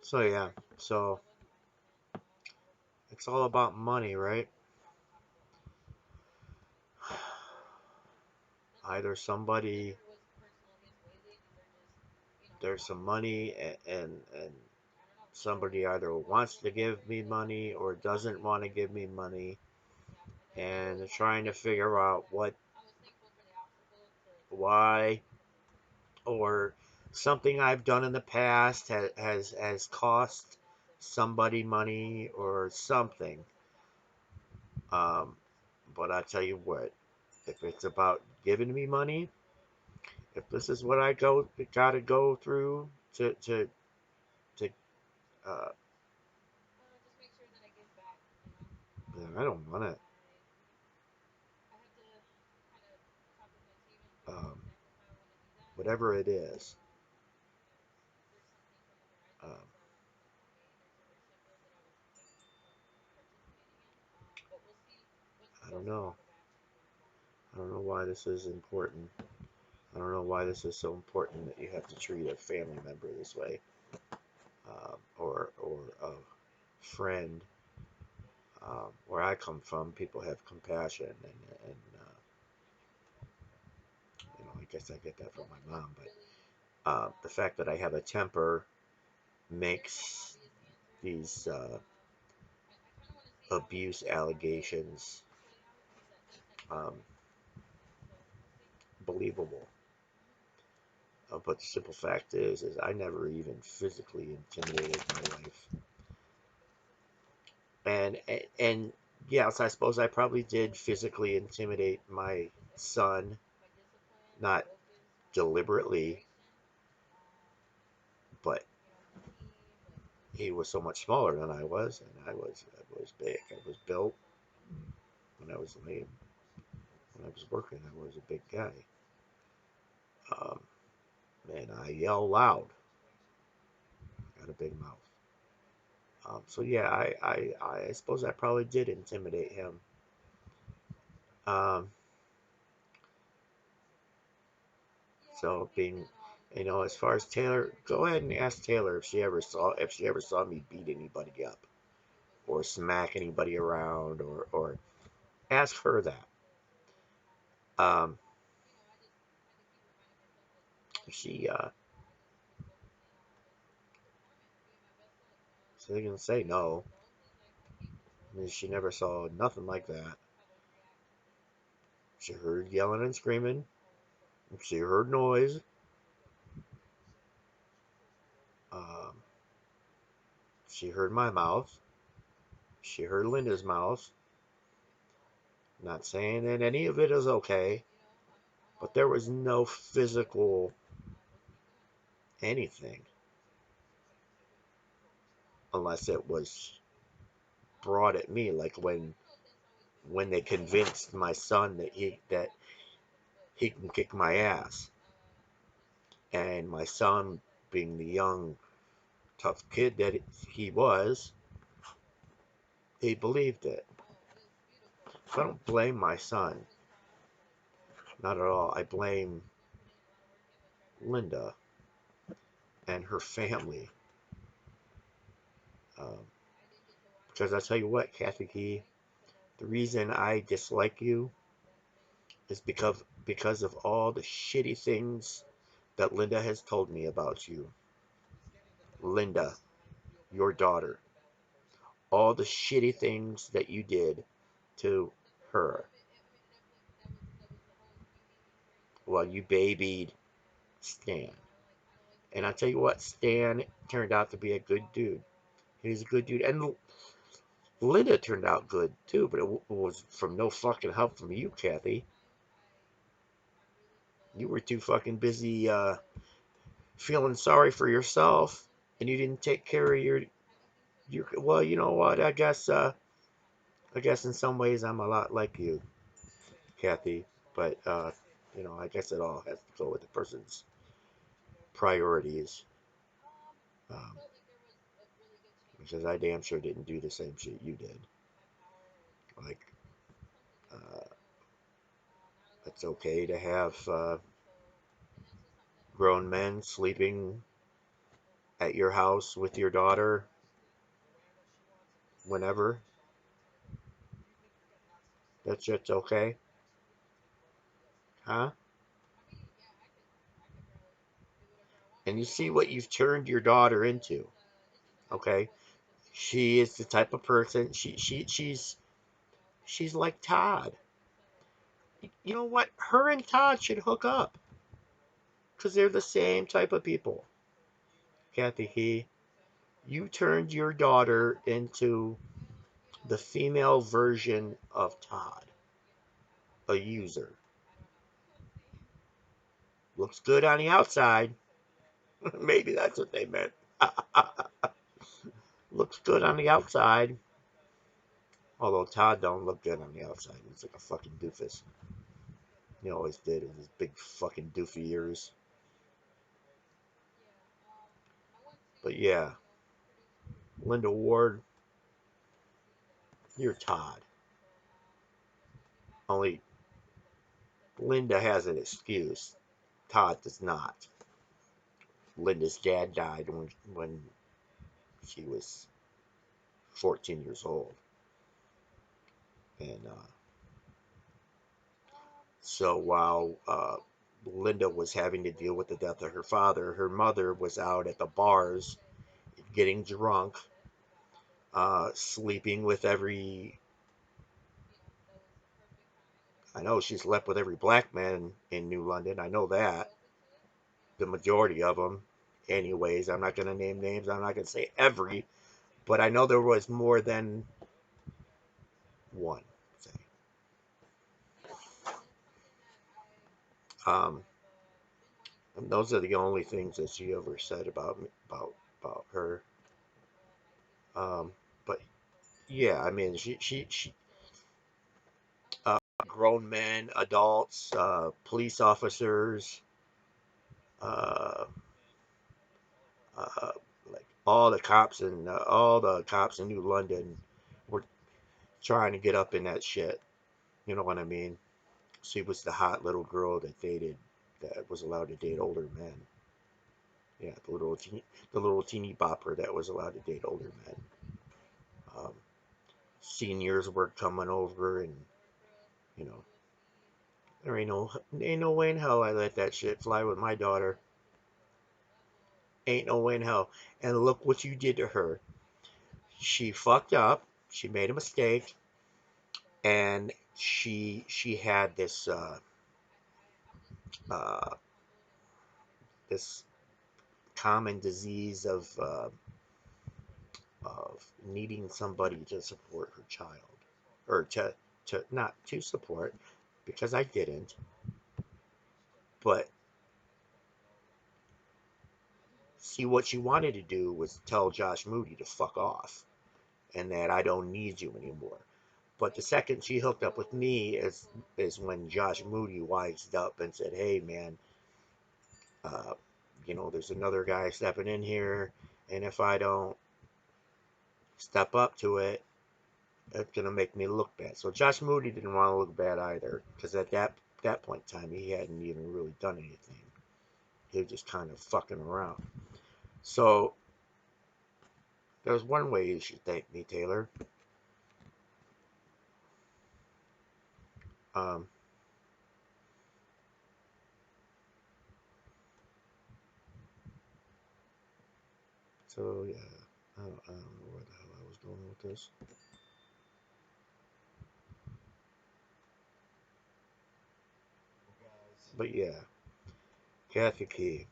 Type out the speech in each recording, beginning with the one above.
So yeah, so it's all about money, right? Either somebody there's some money and somebody either wants to give me money or doesn't want to give me money, and they're trying to figure out why, or something I've done in the past has cost somebody money or something. Um, but I tell you what, if it's about giving me money, if this is what I gotta go through to uh, then I don't want it. Um, whatever it is, um, I don't know. I don't know why this is important. I don't know why this is so important that you have to treat a family member this way, or a friend. Where I come from, people have compassion, and I guess I get that from my mom. But the fact that I have a temper makes these abuse allegations um, believable. But the simple fact is I never even physically intimidated my wife. And yes, I suppose I probably did physically intimidate my son, not deliberately, but he was so much smaller than I was, and I was big. I was built when I was when I was working. I was a big guy, um, and I yell loud. I got a big mouth. So yeah, I suppose I probably did intimidate him. Um, so being, as far as Taylor, go ahead and ask Taylor if she ever saw me beat anybody up or smack anybody around, or ask her that. Um, she she's gonna say no. I mean, she never saw nothing like that. She heard yelling and screaming. She heard noise. Um, she heard my mouth. She heard Linda's mouth. Not saying that any of it is okay, but there was no physical anything unless it was brought at me, like when they convinced my son that he can kick my ass, and my son, being the young tough kid that he was, he believed it. So I don't blame my son, not at all. I blame Linda and her family, um, because I tell you what, Kathy, the reason I dislike you is because of all the shitty things that Linda has told me about you. Linda, your daughter, all the shitty things that you did to her while you babied Stan. And I tell you what, Stan turned out to be a good dude. He's a good dude, and Linda turned out good too. But it was from no fucking help from you, Kathy. You were too fucking busy feeling sorry for yourself, and you didn't take care of your. Well, you know what? I guess in some ways I'm a lot like you, Kathy. But I guess it all has to go with the person's priorities. Um, because I damn sure didn't do the same shit you did. Like, uh, it's okay to have grown men sleeping at your house with your daughter whenever, that shit's okay? Huh? And you see what you've turned your daughter into, okay? She is the type of person, she's like Todd. You know what? Her and Todd should hook up because they're the same type of people. Kathy, you turned your daughter into the female version of Todd, a user. Looks good on the outside. Maybe that's what they meant. Looks good on the outside. Although Todd don't look good on the outside. He's like a fucking doofus. He always did with his big fucking doofy ears. But yeah, Linda Ward, you're Todd. Only Linda has an excuse. Todd does not. Linda's dad died when she was 14 years old. And so while Linda was having to deal with the death of her father, her mother was out at the bars getting drunk, sleeping with every. I know she slept with every black man in New London. I know that. The majority of them. Anyways, I'm not going to name names. I'm not going to say every, but I know there was more than one. Say. Um, and those are the only things that she ever said about me, about her. But yeah, I mean, she grown men, adults, police officers, uh, uh, like all the cops in New London were trying to get up in that shit. You know what I mean? She was the hot little girl that was allowed to date older men. Yeah, the little teeny bopper that was allowed to date older men. Um, Seniors were coming over, and you know, there ain't no way in hell I let that shit fly with my daughter. Ain't no way in hell. And look what you did to her. She fucked up. She made a mistake, and she had uh, this common disease of needing somebody to support her child, or to not to support, because I didn't, but see, what she wanted to do was tell Josh Moody to fuck off and that I don't need you anymore. But the second she hooked up with me is when Josh Moody wised up and said, "Hey, man, uh, there's another guy stepping in here, and if I don't step up to it, it's gonna make me look bad." So Josh Moody didn't want to look bad either, because at that point in time, he hadn't even really done anything. He was just kind of fucking around. So there's one way you should thank me, Taylor. Um, so yeah, I don't know where the hell I was going with this, but yeah, Kathy Key.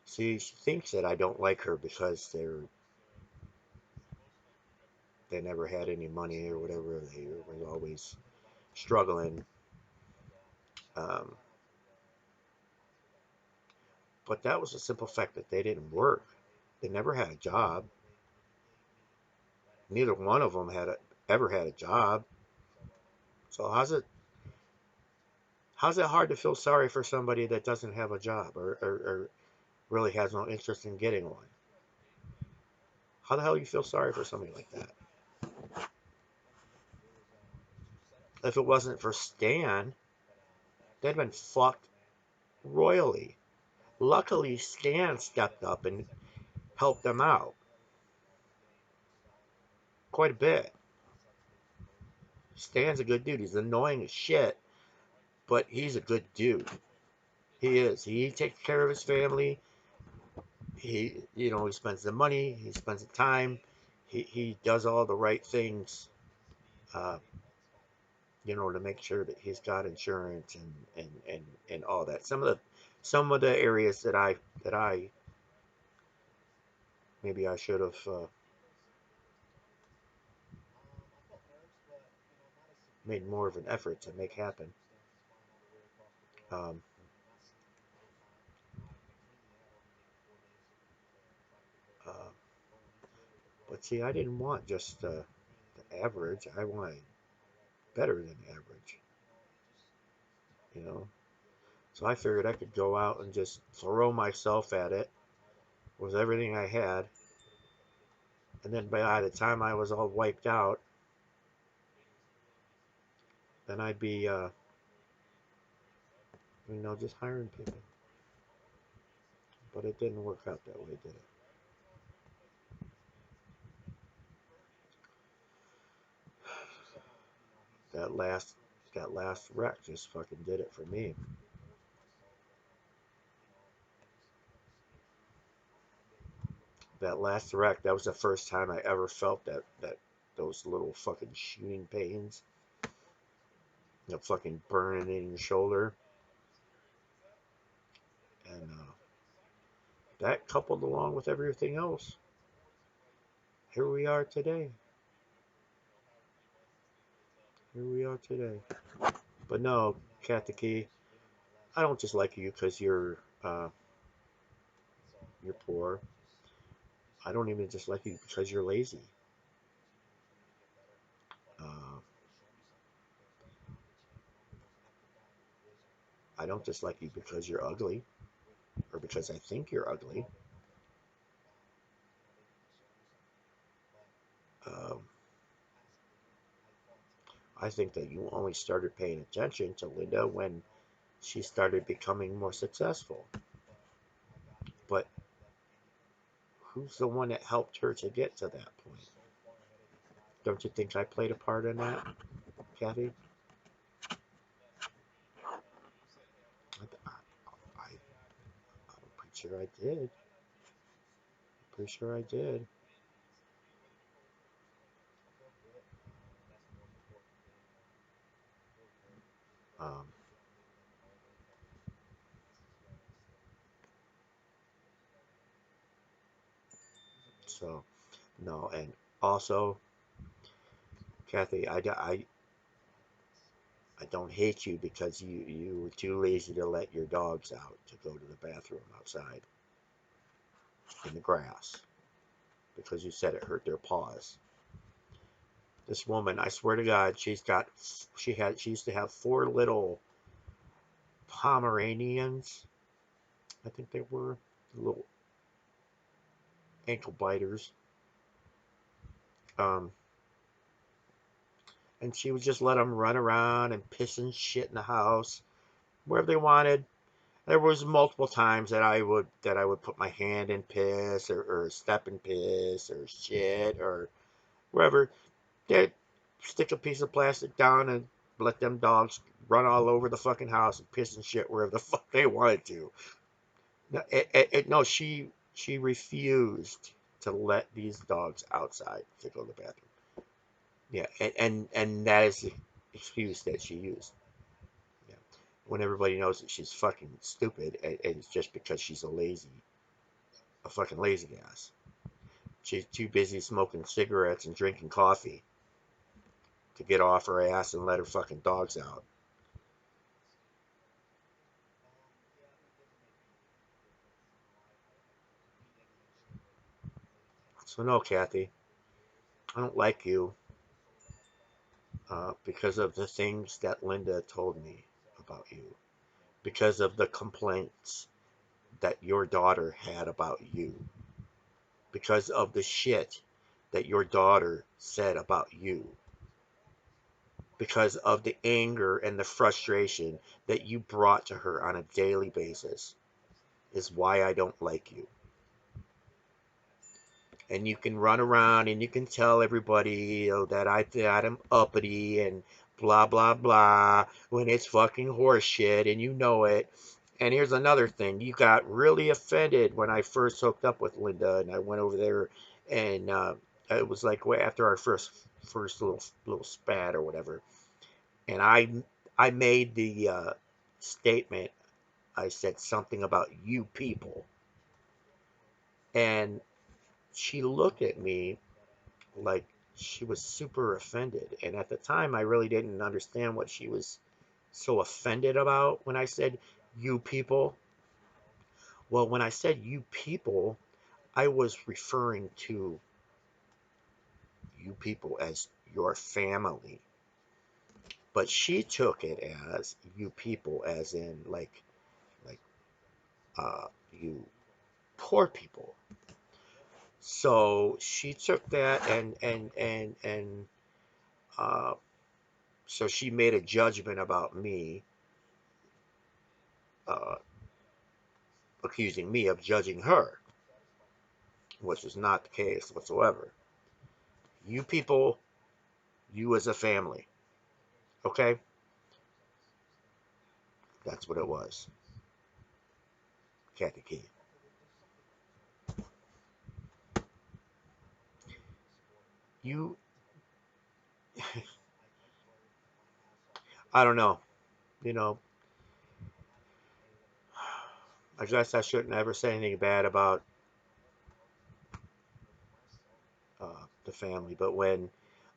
See, she thinks that I don't like her because they never had any money or whatever. They were always struggling. Um, but that was a simple fact that they didn't work. They never had a job. Neither one of them ever had a job. So how's it hard to feel sorry for somebody that doesn't have a job, or really has no interest in getting one? How the hell do you feel sorry for somebody like that? If it wasn't for Stan, they'd been fucked royally. Luckily, Stan stepped up and helped them out quite a bit. Stan's a good dude. He's annoying as shit, but he's a good dude. He is. He takes care of his family. He spends the money. He spends the time. He does all the right things, uh, to make sure that he's got insurance and all that. Some of the areas that I maybe I should have made more of an effort to make happen. Um, uh, but see, I didn't want just the average. I wanted better than average, you know. So I figured I could go out and just throw myself at it with everything I had, and then by the time I was all wiped out, then I'd be, just hiring people. But it didn't work out that way, did it? That last that last wreck just fucking did it for me. That last wreck, that was the first time I ever felt that those little fucking shooting pains, fucking burning in your shoulder, and that coupled along with everything else, here we are today. Here we are today. But no, Kataki, I don't just like you because you're poor. I don't even just like you because you're lazy. Uh, I don't dislike you because you're ugly or because I think you're ugly. Um, I think that you only started paying attention to Linda when she started becoming more successful. But who's the one that helped her to get to that point? Don't you think I played a part in that, Kathy? I, I'm pretty sure I did. Pretty sure I did. Um, so, no, and also, Kathy, I don't hate you because you were too lazy to let your dogs out to go to the bathroom outside in the grass because you said it hurt their paws. This woman, I swear to God, she used to have four little Pomeranians. I think they were little ankle biters. Um, and she would just let them run around and piss and shit in the house wherever they wanted. There was multiple times that I would put my hand in piss or step in piss or shit or wherever. They'd stick a piece of plastic down and let them dogs run all over the fucking house and piss and shit wherever the fuck they wanted to. No, no, she refused to let these dogs outside to go to the bathroom. Yeah, and that is the excuse that she used. Yeah. When everybody knows that she's fucking stupid, and it's just because she's a fucking lazy ass. She's too busy smoking cigarettes and drinking coffee to get off her ass and let her fucking dogs out. So no, Kathy, I don't like you because of the things that Linda told me about you, because of the complaints that your daughter had about you, because of the shit that your daughter said about you. because of the anger and the frustration that you brought to her on a daily basis is why I don't like you. And you can run around and you can tell everybody, that that I'm uppity and blah blah blah when it's fucking horseshit and you know it. And here's another thing: you got really offended when I first hooked up with Linda, and I went over there, and it was like after our first little spat or whatever, and I made the statement. I said something about you people, and she looked at me like she was super offended. And at the time, I really didn't understand what she was so offended about when I said you people. Well, when I said you people, I was referring to you people as your family. But she took it as you people, as in like you poor people. So she took that and uh, so she made a judgment about me, uh, accusing me of judging her, which is not the case whatsoever. You people, you as a family, okay? That's what it was, Kathy Key. You, I don't know, you know, I guess I shouldn't ever say anything bad about the family, but when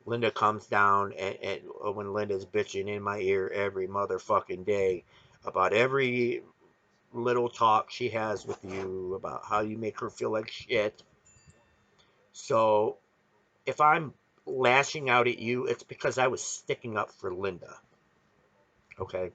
Linda comes down and when Linda's bitching in my ear every motherfucking day about every little talk she has with you about how you make her feel like shit. So if I'm lashing out at you, it's because I was sticking up for Linda. Okay?